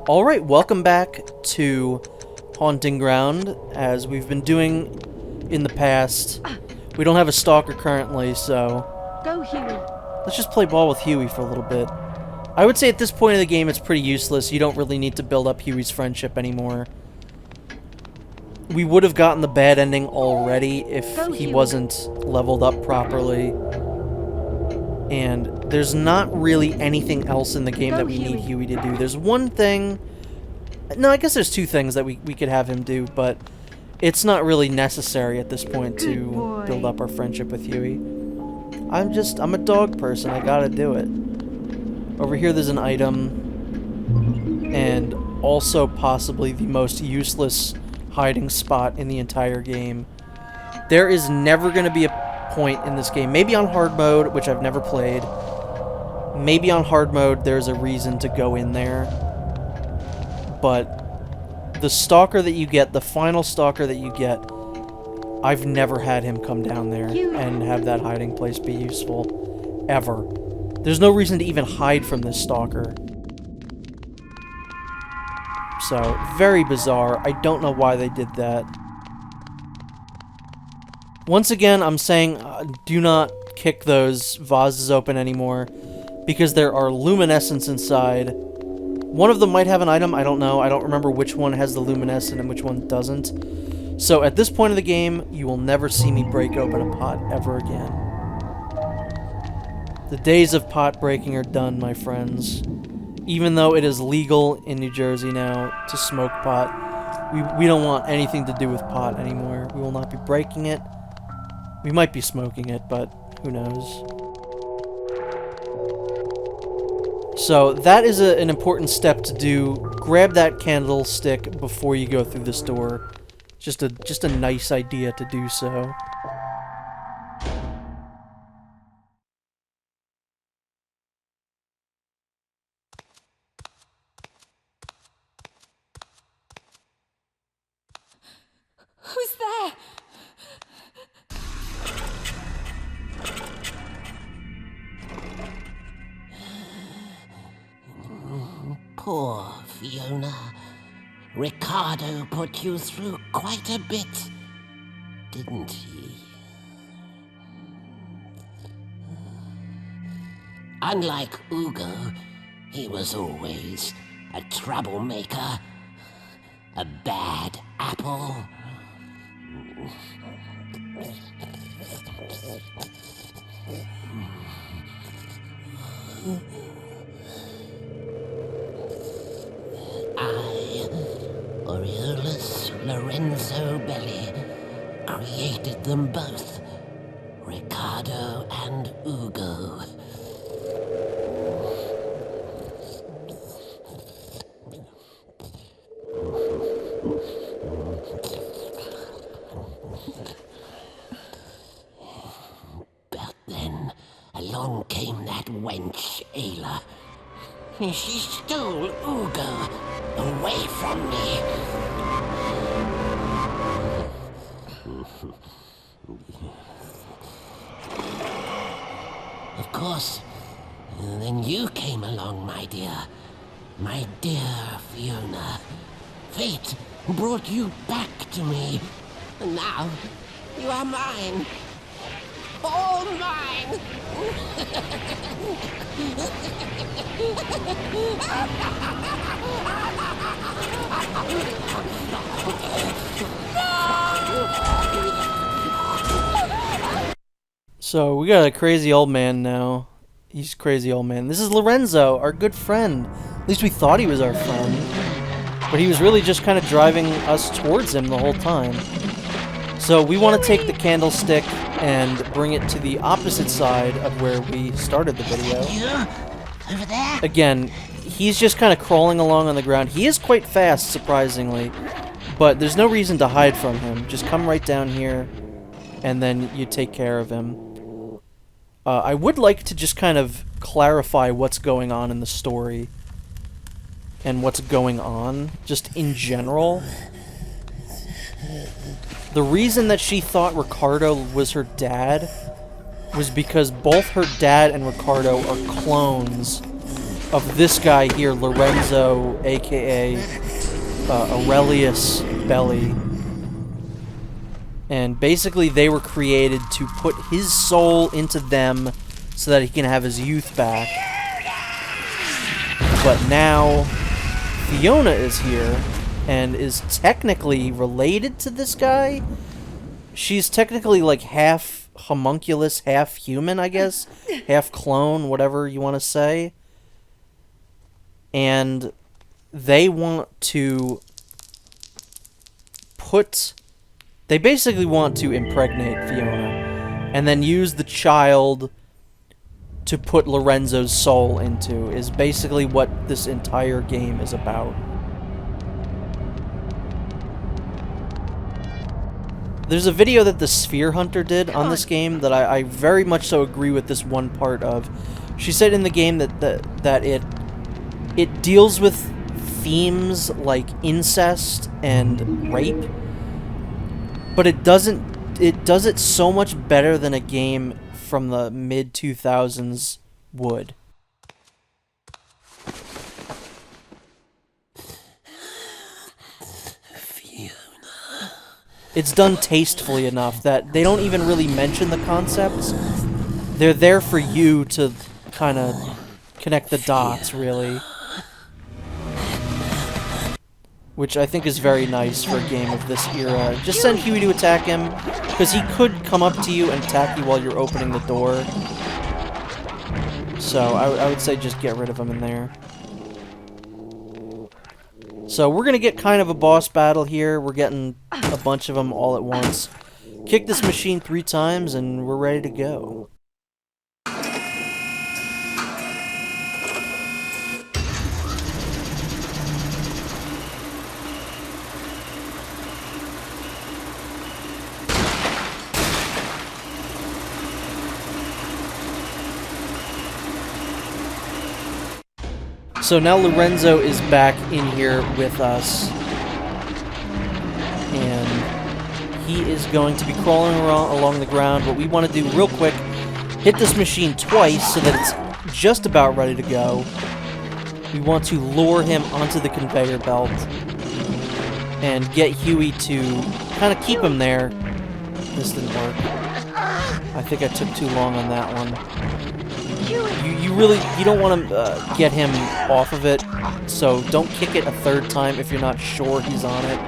Alright, welcome back to Haunting Ground, as we've been doing in the past. We don't have a stalker currently, so Go, Huey. let's just play ball with Huey for a little bit. I would say at this point in the game it's pretty useless. You don't really need to build up Huey's friendship anymore. We would have gotten the bad ending already if he wasn't leveled up properly. And there's not really anything else in the game that we need Huey to do. There's one thing... No, I guess there's two things that we could have him do, but it's not really necessary at this point to build up our friendship with Huey. I'm a dog person. I gotta do it. Over here there's an item, and also possibly the most useless hiding spot in the entire game. There is never going to be a point in this game, maybe on hard mode, which I've never played, maybe on hard mode there's a reason to go in there, but the stalker that you get, the final stalker that you get, I've never had him come down there and have that hiding place be useful, ever. There's no reason to even hide from this stalker. So, very bizarre. I don't know why they did that. Once again, I'm saying do not kick those vases open anymore, because there are luminescents inside. One of them might have an item, I don't know. I don't remember which one has the luminescent and which one doesn't. So at this point of the game, you will never see me break open a pot ever again. The days of pot breaking are done, my friends. Even though it is legal in New Jersey now to smoke pot, we don't want anything to do with pot anymore. We will not be breaking it. We might be smoking it, but who knows. So that is an important step to do. Grab that candlestick before you go through this door. Just a nice idea to do so. Who's there? Poor Fiona. Ricardo put you through quite a bit, didn't he? Unlike Ugo, he was always a troublemaker, a bad apple. I, Aureolus Lorenzo Belli, created them both, Ricardo and Ugo. But then, along came that wench, Ayla. She stole Ugo away from me. Of course, then you came along, my dear Fiona. Fate brought you back to me, and now you are mine. All mine! So, we got a crazy old man now. He's a crazy old man. This is Lorenzo, our good friend. At least we thought he was our friend. But he was really just kind of driving us towards him the whole time. So we want to take the candlestick and bring it to the opposite side of where we started the video. Over there? Again, he's just kind of crawling along on the ground. He is quite fast, surprisingly, but there's no reason to hide from him. Just come right down here, and then you take care of him. I would like to just kind of clarify what's going on in the story, and what's going on, just in general. The reason that she thought Ricardo was her dad was because both her dad and Ricardo are clones of this guy here, Lorenzo, aka Aurelius Belli. And basically they were created to put his soul into them so that he can have his youth back. But now Fiona is here and is technically related to this guy. She's technically like half homunculus, half human, I guess. Half clone, whatever you want to say. And they want to they basically want to impregnate Fiona and then use the child to put Lorenzo's soul into, is basically what this entire game is about. There's a video that the Sphere Hunter did on this game that I very much so agree with this one part of. She said in the game that it deals with themes like incest and rape, but it does it so much better than a game from the mid-2000s would. It's done tastefully enough that they don't even really mention the concepts. They're there for you to kind of connect the dots, really. Which I think is very nice for a game of this era. Just send Huey to attack him, because he could come up to you and attack you while you're opening the door. So I would say just get rid of him in there. So we're going to get kind of a boss battle here. We're getting a bunch of them all at once. Kick this machine 3 times and we're ready to go. So now Lorenzo is back in here with us, and he is going to be crawling around along the ground. What we want to do real quick, hit this machine twice so that it's just about ready to go. We want to lure him onto the conveyor belt and get Huey to kind of keep him there. This didn't work. I think I took too long on that one. You don't want to get him off of it, so don't kick it a 3rd time if you're not sure he's on it.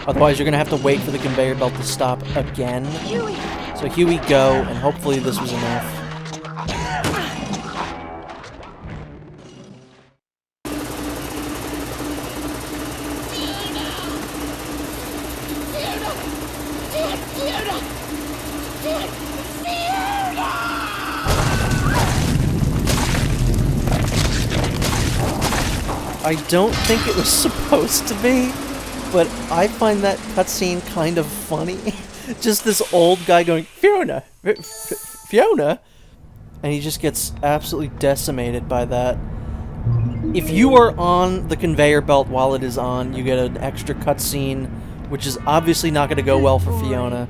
Otherwise, you're going to have to wait for the conveyor belt to stop again. So Huey, go, and hopefully this was enough. I don't think it was supposed to be, but I find that cutscene kind of funny. Just this old guy going, Fiona! Fiona? And he just gets absolutely decimated by that. If you are on the conveyor belt while it is on, you get an extra cutscene, which is obviously not going to go well for Fiona,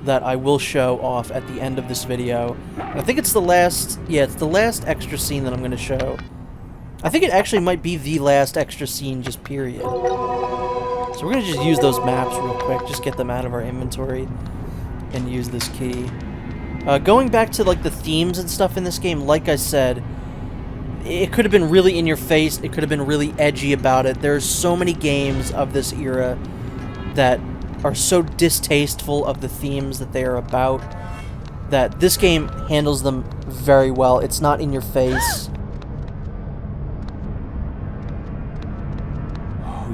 that I will show off at the end of this video. I think it's the last, it's the last extra scene that I'm going to show. I think it actually might be the last extra scene, just period. So we're going to just use those maps real quick, just get them out of our inventory, and use this key. Going back to like the themes and stuff in this game, like I said, it could have been really in your face, it could have been really edgy about it. There's so many games of this era that are so distasteful of the themes that they are about, that this game handles them very well. It's not in your face.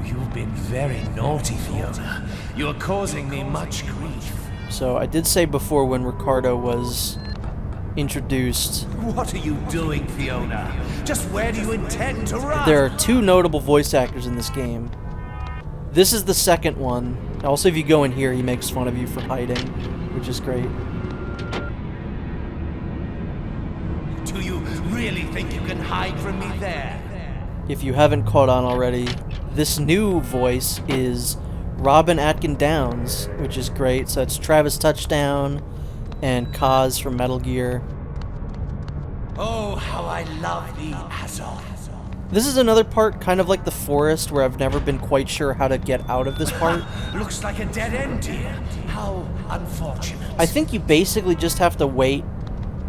You've been very naughty, Fiona. You're causing me much grief. So I did say before when Ricardo was introduced... What are you doing, Fiona? Just where do you intend to run? There are 2 notable voice actors in this game. This is the second one. Also, if you go in here, he makes fun of you for hiding, which is great. Do you really think you can hide from me there? If you haven't caught on already, this new voice is Robin Atkin Downes, which is great. So it's Travis Touchdown and Kaz from Metal Gear. Oh, how I love thee, Azoth. This is another part, kind of like the forest, where I've never been quite sure how to get out of this part. Looks like a dead end here. How unfortunate. I think you basically just have to wait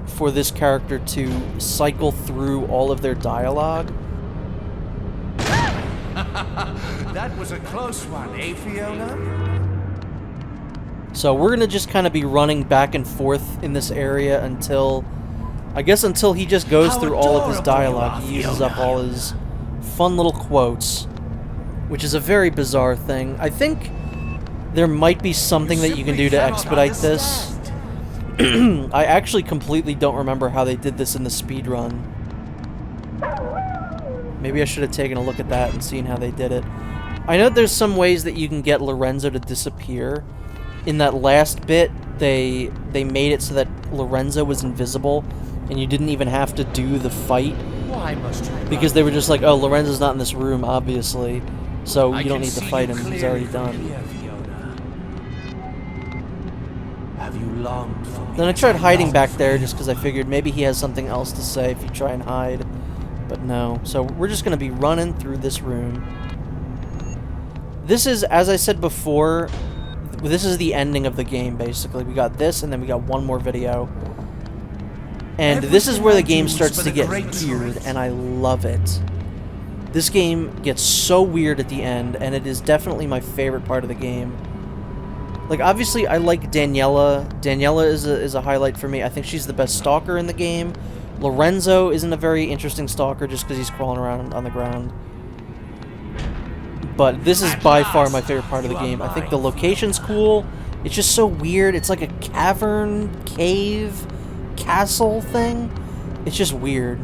for this character to cycle through all of their dialogue. That was a close one, eh, Fiona? So we're gonna just kind of be running back and forth in this area until, I guess, until he just goes through all of his dialogue. He uses up all his fun little quotes, which is a very bizarre thing. I think there might be something that you can do to expedite this. I actually completely don't remember how they did this in the speedrun. Maybe I should have taken a look at that and seen how they did it. I know there's some ways that you can get Lorenzo to disappear. In that last bit, they made it so that Lorenzo was invisible, and you didn't even have to do the fight. Why must you? Because they were just like, oh, Lorenzo's not in this room, obviously, so you don't need to fight him, he's already done. Have you longed for me? Then I tried hiding back there just because I figured maybe he has something else to say if you try and hide. But no. So we're just going to be running through this room. This is, as I said before, this is the ending of the game, basically. We got this, and then we got one more video. And this is where the game starts to get weird, and I love it. This game gets so weird at the end, and it is definitely my favorite part of the game. Like, obviously, I like Daniela. Daniela is a highlight for me. I think she's the best stalker in the game. Lorenzo isn't a very interesting stalker just because he's crawling around on the ground. But this is by far my favorite part of the game. I think the location's cool. It's just so weird. It's like a cavern, cave, castle thing. It's just weird.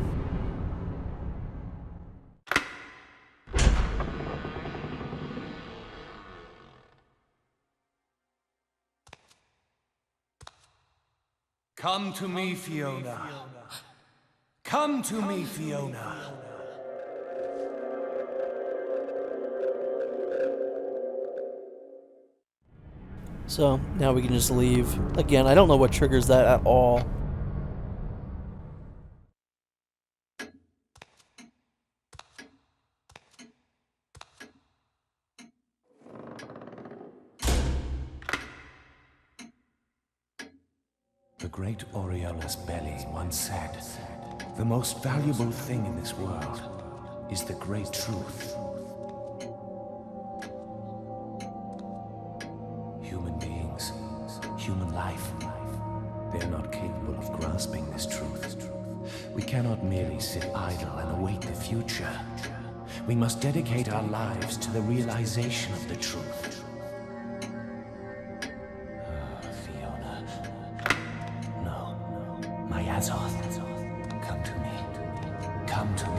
Come to me, Fiona. Come to me, Fiona. So, now we can just leave. Again, I don't know what triggers that at all. The great Oriola's belly once said, "The most valuable thing in this world is the great truth." Human beings, human life, they are not capable of grasping this truth. We cannot merely sit idle and await the future. We must dedicate our lives to the realization of the truth. Fiona. No. My Azoth. Come to me. Come to me.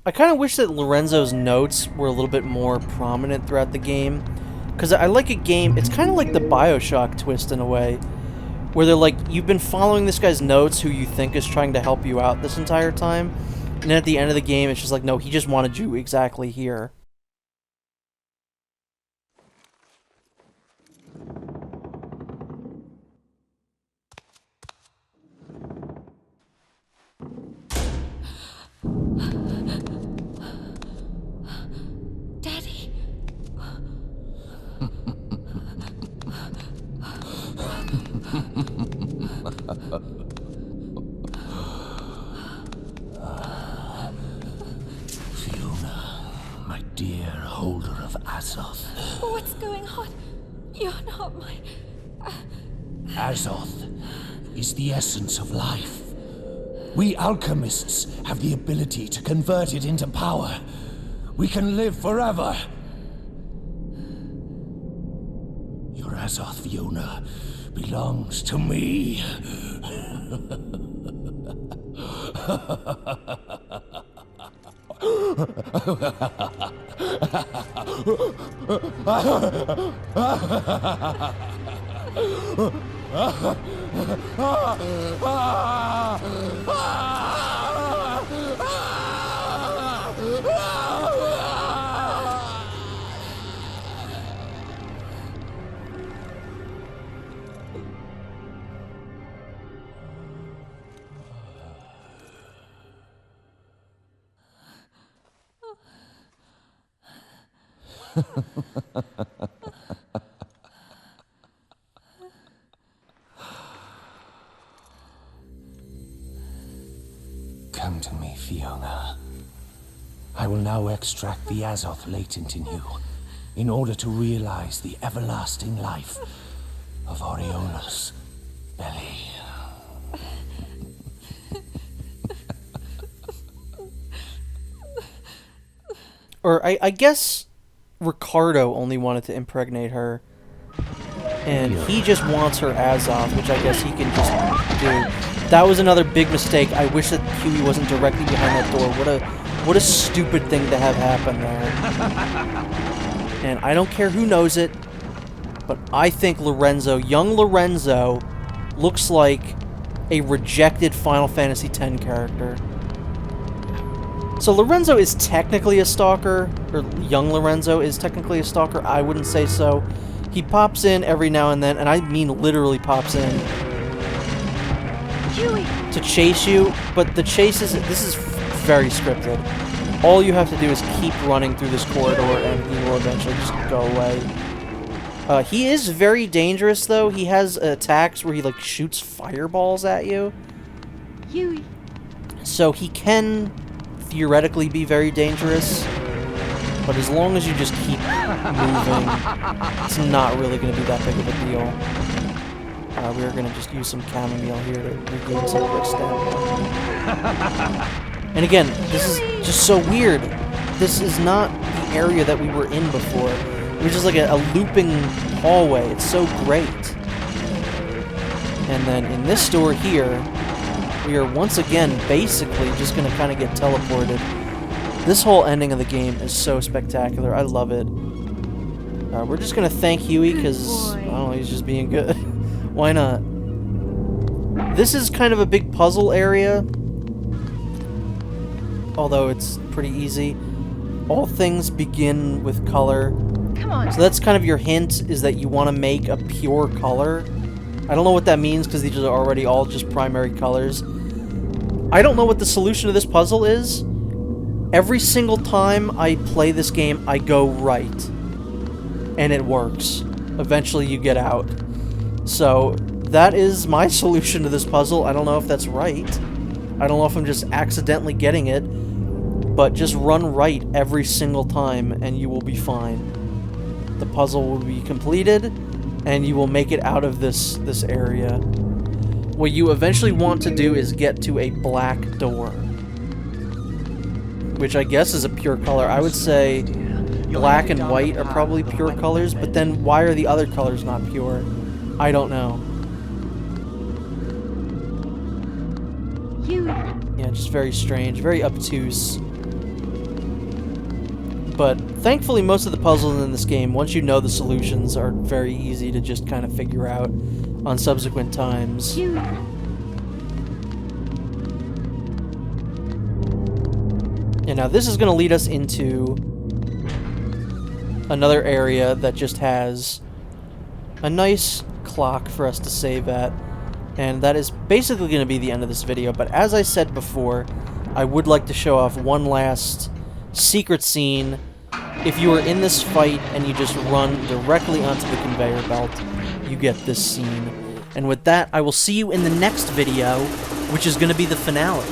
I kind of wish that Lorenzo's notes were a little bit more prominent throughout the game. Because I like a game, it's kind of like the Bioshock twist in a way. Where they're like, you've been following this guy's notes who you think is trying to help you out this entire time. And then at the end of the game, it's just like, no, he just wanted you exactly here. Daddy. Fiona, my dear holder of Azoth. What's going on? You're not my... Azoth is the essence of life. We alchemists have the ability to convert it into power. We can live forever. Your Azoth, Fiona, belongs to me. Come to me, Fiona. I will now extract the Azoth latent in you, in order to realize the everlasting life of Oriola's belly. Or I guess Ricardo only wanted to impregnate her. And he just wants her Azoth, which I guess he can just do. That was another big mistake. I wish that Huey wasn't directly behind that door. What a stupid thing to have happen there. And I don't care who knows it, but I think Lorenzo, young Lorenzo, looks like a rejected Final Fantasy X character. So Lorenzo is technically a stalker, or young Lorenzo is technically a stalker. I wouldn't say so. He pops in every now and then, and I mean literally pops in to chase you, but the chase is, this is very scripted. All you have to do is keep running through this corridor, and he will eventually just go away. He is very dangerous, though. He has attacks where he, like, shoots fireballs at you. Huey. So he can theoretically be very dangerous, but as long as you just keep moving, it's not really going to be that big of a deal. We're going to just use some chamomile here to regain some quick stamina. And again, this is just so weird. This is not the area that we were in before. It was just like a looping hallway. It's so great. And then in this door here, we are once again basically just going to kind of get teleported. This whole ending of the game is so spectacular. I love it. We're just going to thank Huey because, I don't know, he's just being good. Why not? This is kind of a big puzzle area, although it's pretty easy. All things begin with color. Come on. So that's kind of your hint, is that you want to make a pure color. I don't know what that means because these are already all just primary colors. I don't know what the solution to this puzzle is. Every single time I play this game, I go right. And it works. Eventually you get out. So, that is my solution to this puzzle. I don't know if that's right. I don't know if I'm just accidentally getting it. But just run right every single time and you will be fine. The puzzle will be completed and you will make it out of this area. What you eventually want to do is get to a black door, which I guess is a pure color. I would say black and white are probably pure colors, but then why are the other colors not pure? I don't know. Yeah, just very strange, very obtuse. But thankfully most of the puzzles in this game, once you know the solutions, are very easy to just kind of figure out on subsequent times. And now this is going to lead us into another area that just has a nice clock for us to save at. And that is basically going to be the end of this video. But as I said before, I would like to show off one last secret scene. If you are in this fight and you just run directly onto the conveyor belt, you get this scene. And with that, I will see you in the next video, which is going to be the finale.